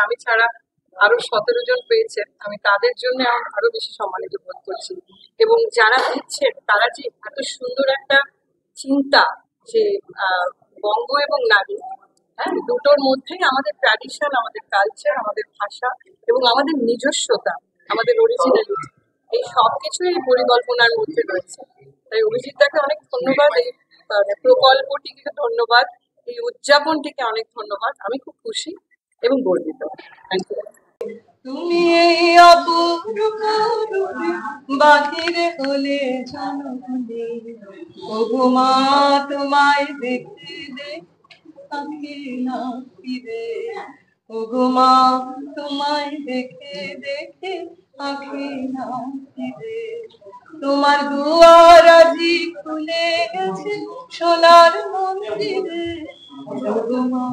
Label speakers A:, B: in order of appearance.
A: আমি ছাড়া আরো 17 জন পেয়েছেন, আমি তাদের জন্য আরো বেশি সম্মানিত বোধ করছি। এবং যারা দিচ্ছেন তারা যে এত সুন্দর একটা চিন্তা, যে বঙ্গ এবং নারী, হ্যাঁ, দুটোর মধ্যেই আমাদের ট্র্যাডিশন, আমাদের কালচার, আমাদের ভাষা এবং আমাদের নিজস্বতা, আমাদের অরিজিনালিটি, এই সবকিছুই এই পরিকল্পনার মধ্যে রয়েছে। তাই অভিজিৎদাকে অনেক ধন্যবাদ, এই প্রকল্পটিকে ধন্যবাদ, এই উদযাপনটিকে অনেক ধন্যবাদ। আমি খুব খুশি এবং গর্বিত। Thank you.
B: তুমি এই অপরূপ রূপে বাহিরে হলে জনমনে, ওগো মা তোমায় দেখতে দেখে না ফিরে, ওগো মা তোমায় দেখে দেখে আঁখি না ফিরে। তোমার দুয়ার আজি খুলে গেছে সোনার মন্দিরে, ওগো মা।